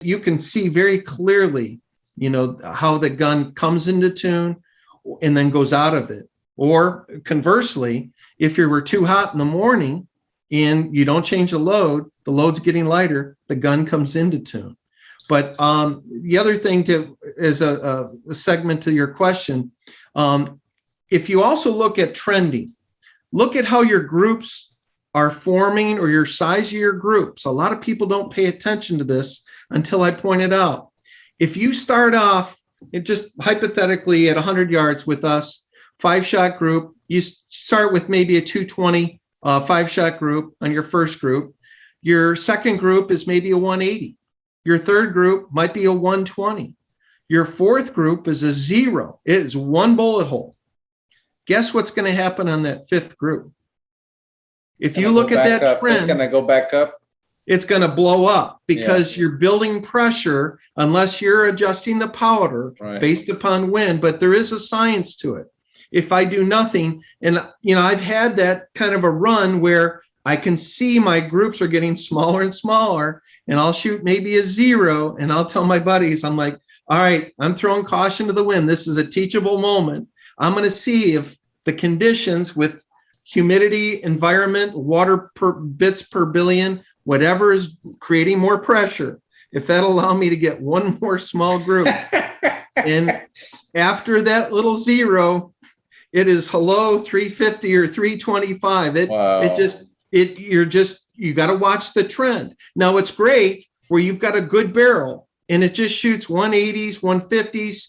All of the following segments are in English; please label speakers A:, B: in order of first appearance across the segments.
A: You can see very clearly, how the gun comes into tune and then goes out of it. Or conversely, if you were too hot in the morning and you don't change the load's getting lighter, the gun comes into tune. But the other thing is a segment to your question, if you also look at trending, look at how your groups are forming or your size of your groups. A lot of people don't pay attention to this until I point it out. If you start off, just hypothetically at 100 yards with us, 5-shot group, you start with maybe a 220 5-shot group on your first group. Your second group is maybe a 180. Your third group might be a 120. Your fourth group is a 0. It is one bullet hole. Guess what's going to happen on that fifth group? If you look at that trend,
B: it's going to go back up.
A: It's going to blow up because you're building pressure unless you're adjusting the powder based upon wind. But there is a science to it. If I do nothing, and I've had that kind of a run where I can see my groups are getting smaller and smaller, and I'll shoot maybe a 0, and I'll tell my buddies, I'm like, all right, I'm throwing caution to the wind. This is a teachable moment. I'm going to see if the conditions with humidity, environment, water per bits per billion, whatever is creating more pressure, if that'll allow me to get one more small group. And after that little 0, it is hello 350 or 325. You got to watch the trend. Now it's great where you've got a good barrel and it just shoots 180s, 150s,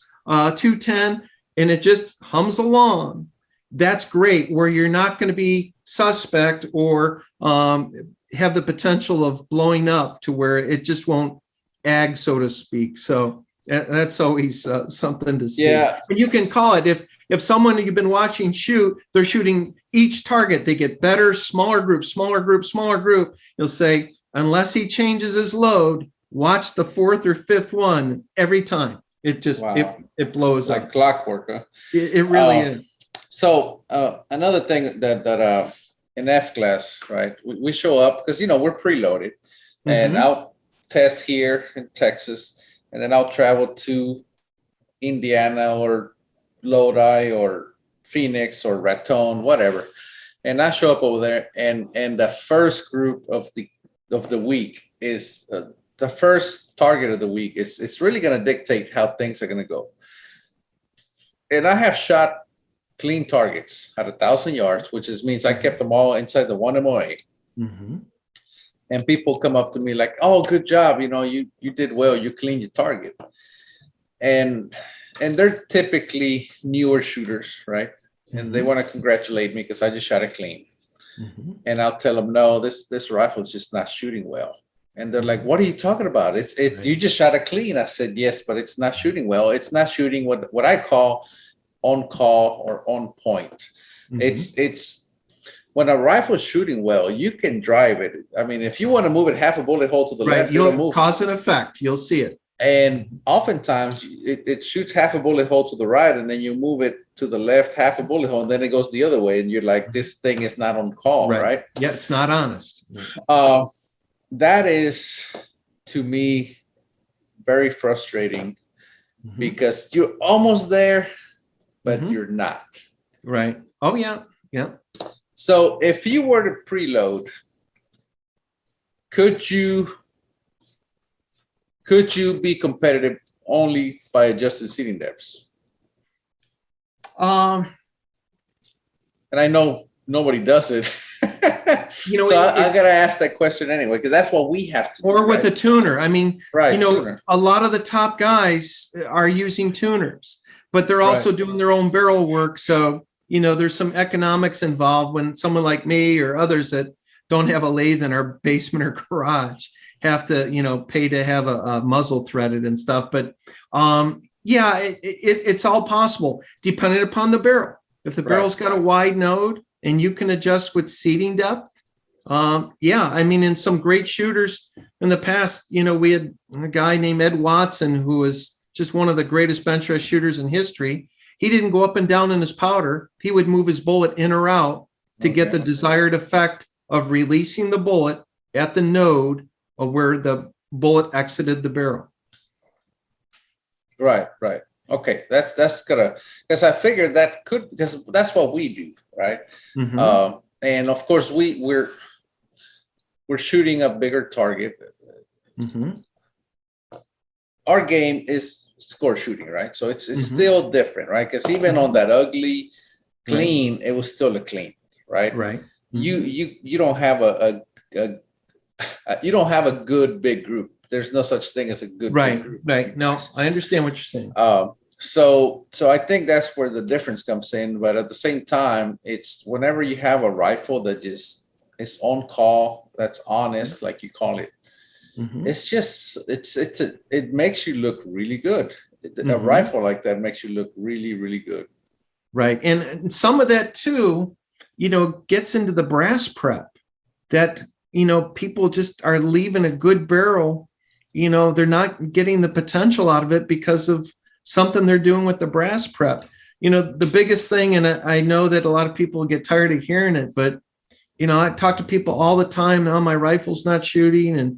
A: 210, and it just hums along. That's great where you're not going to be suspect or have the potential of blowing up to where it just won't ag, so to speak. So that's always something to see.
B: Yeah.
A: And you can call it if someone you've been watching shoot, they're shooting each target, they get better, smaller group, smaller group, smaller group. You'll say, unless he changes his load, watch the fourth or fifth one every time. It just, it blows
B: like
A: up.
B: clockwork. Huh?
A: It really is.
B: So another thing that in F class, right, we show up because, we're preloaded and I'll test here in Texas and then I'll travel to Indiana or Lodi or Phoenix or Raton, whatever. And I show up over there and the first group of the week is the first target of the week. It's really going to dictate how things are going to go. And I have shot clean targets at 1,000 yards, which means I kept them all inside the 1 MOA. And people come up to me like, oh, good job. You did well. You cleaned your target. And they're typically newer shooters, right? And they want to congratulate me because I just shot it clean. And I'll tell them, no, this rifle is just not shooting well. And they're like, what are you talking about? You just shot it clean. I said, yes, but it's not shooting well. It's not shooting what I call on call or on point. It's when a rifle is shooting well, you can drive it. I mean, if you want to move it half a bullet hole to the left,
A: you'll move cause and effect. You'll see it.
B: And oftentimes it shoots half a bullet hole to the right, and then you move it to the left, half a bullet hole, and then it goes the other way. And you're like, this thing is not on call, right?
A: Yeah, it's not honest.
B: That is, to me, very frustrating because you're almost there, but you're not.
A: Right. Oh, yeah. Yeah.
B: So if you were to preload, could you be competitive only by adjusting seating depths? And I know nobody does it. So I got to ask that question anyway, because that's what we have to do.
A: Or with a tuner. I mean,
B: tuner.
A: A lot of the top guys are using tuners, but they're also doing their own barrel work. So, there's some economics involved when someone like me or others that don't have a lathe in our basement or garage have to, pay to have a muzzle threaded and stuff. But it's all possible depending upon the barrel. If the barrel's got a wide node and you can adjust with seating depth. I mean, in some great shooters in the past, we had a guy named Ed Watson, who was just one of the greatest bench rest shooters in history. He didn't go up and down in his powder. He would move his bullet in or out to get the desired effect of releasing the bullet at the node of where the bullet exited the barrel.
B: Right. Okay, that's gonna, because I figured that could, because that's what we do, right?
A: Mhm.
B: And of course we're shooting a bigger target.
A: Mhm.
B: Our game is score shooting, right? So it's
A: Mhm.
B: still different, right? Because even on that ugly
A: Right.
B: clean, it was still a clean, right?
A: Right.
B: You don't have you don't have a good big group. There's no such thing as a good big
A: Right.
B: group.
A: Right. No, I understand what you're saying.
B: So I think that's where the difference comes in. But at the same time, it's whenever you have a rifle that just is on call, that's honest, like you call it.
A: Mhm.
B: It's just it makes you look really good. A
A: Mhm.
B: rifle like that makes you look really, really good.
A: Right. And some of that too, gets into the brass prep that, people just are leaving a good barrel. They're not getting the potential out of it because of something they're doing with the brass prep. The biggest thing, and I know that a lot of people get tired of hearing it, but, I talk to people all the time. Oh, my rifle's not shooting. And,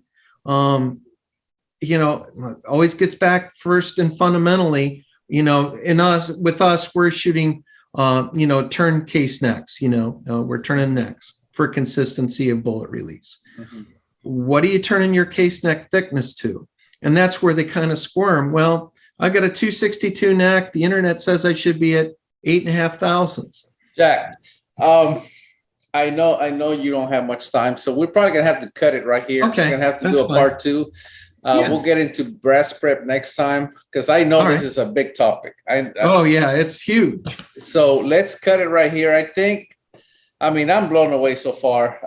A: always gets back first and fundamentally, with us, we're shooting, turn case necks, we're turning necks for consistency of bullet release.
B: Mhm.
A: What are you turning your case neck thickness to? And that's where they kind of squirm. Well, I got a 262 neck. The internet says I should be at 8,500.
B: Jack, I know you don't have much time, so we're probably gonna have to cut it right here.
A: Okay,
B: We're gonna have to
A: that's
B: do a
A: fine.
B: part two.
A: Yeah.
B: We'll get into brass prep next time because I know
A: All
B: this
A: right.
B: is a big topic.
A: Oh yeah, it's huge.
B: So let's cut it right here. I mean, I'm blown away so far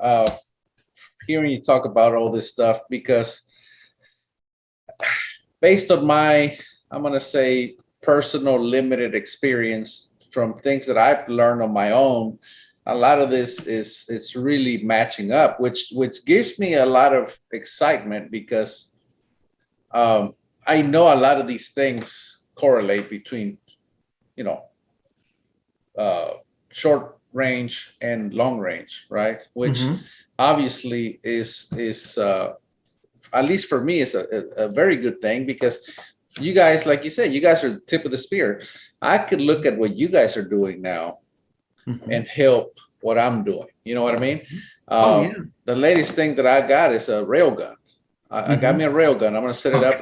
B: hearing you talk about all this stuff because based on my, I'm gonna say, personal limited experience from things that I've learned on my own, a lot of this is it's really matching up, which gives me a lot of excitement because I know a lot of these things correlate between, short range and long range, right? Which
A: Mhm.
B: obviously is at least for me is a very good thing because you guys, like you said, you guys are the tip of the spear. I could look at what you guys are doing now
A: Mhm.
B: and help what I'm doing. You know what I mean?
A: Oh yeah.
B: The latest thing that I got is a rail gun. I got me a rail gun. I'm gonna set it up.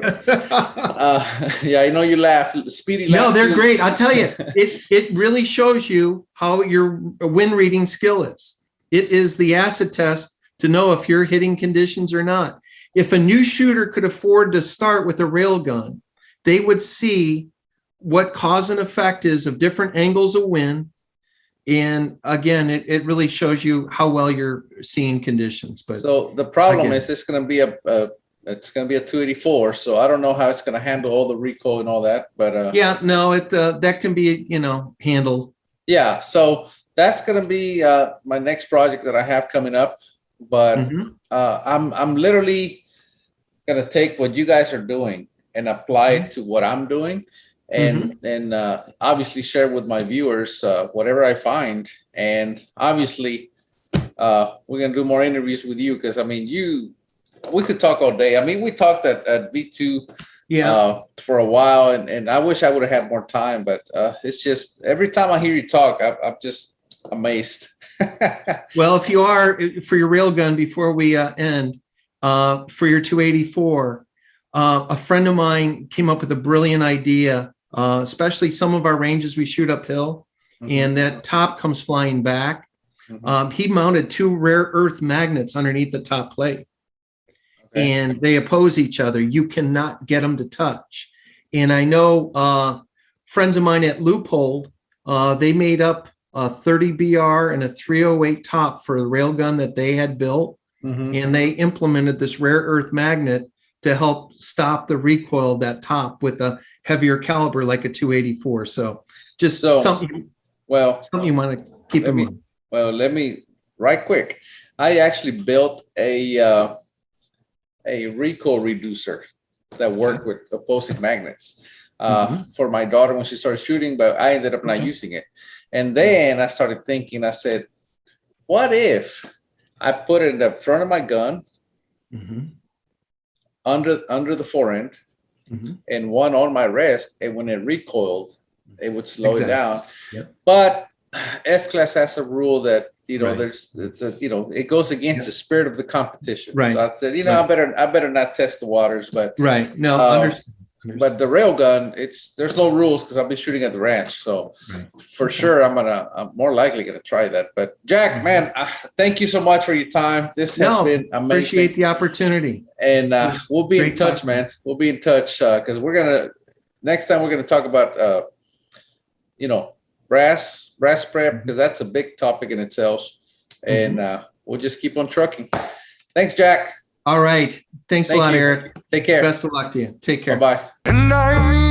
B: Yeah, I know you laugh. Speedy laugh.
A: No, they're
B: too.
A: great. I'll tell you, it really shows you how your wind reading skill is. It is the acid test to know if you're hitting conditions or not. If a new shooter could afford to start with a rail gun, they would see what cause and effect is of different angles of wind. And again, it really shows you how well you're seeing conditions. But
B: So the problem
A: again,
B: is it's gonna be it's gonna be a 284. So I don't know how it's gonna handle all the recoil and all that. But
A: yeah, no, that can be handled.
B: yeah. So that's gonna be my next project that I have coming up. But
A: Mhm.
B: I'm literally gonna take what you guys are doing and apply it to what I'm doing,
A: Mhm.
B: and obviously share with my viewers whatever I find. And obviously, we're gonna do more interviews with you because I mean, we could talk all day. I mean, we talked at V2
A: Yeah.
B: for a while, and I wish I would have had more time, but it's just every time I hear you talk, I'm just amazed.
A: Well, if you are for your railgun, before we end, for your 284, a friend of mine came up with a brilliant idea, especially some of our ranges we shoot uphill, and that top comes flying back. He mounted two rare earth magnets underneath the top plate,
B: Okay.
A: and they oppose each other. You cannot get them to touch. And I know friends of mine at Loophole, they made up a 30 BR and a 308 top for a railgun that they had built. And they implemented this rare earth magnet to help stop the recoil of that top with a heavier caliber like a 284. So just something you want to keep in mind.
B: Well, let me right quick. I actually built a recoil reducer that worked with opposing magnets for my daughter when she started shooting, but I ended up not using it. And then I started thinking, I said, what if I put it in the front of my gun under the forend
A: Mhm.
B: and one on my wrist. And when it recoiled, it would slow it
A: Exactly.
B: down.
A: Yep.
B: But F class has a rule that,
A: Right.
B: there's it goes against
A: Yep.
B: the spirit of the competition.
A: Right.
B: So I said,
A: Right.
B: I better not test the waters, but
A: Right. No, understood.
B: but the rail gun, there's no rules because I'll be shooting at the ranch. So
A: Right.
B: for
A: Okay.
B: sure, I'm more likely going to try that. But Jack, man, thank you so much for your time. This has been amazing.
A: Appreciate the opportunity.
B: And we'll be in
A: Great
B: touch,
A: talking.
B: man. We'll be in touch because next time we're gonna talk about brass prep, because that's a big topic in itself. And we'll just keep on trucking. Thanks, Jack.
A: All right. Thanks a
B: Thank
A: lot,
B: you.
A: Eric.
B: Take care.
A: Best of luck to you. Take care.
B: Bye-bye.
C: And I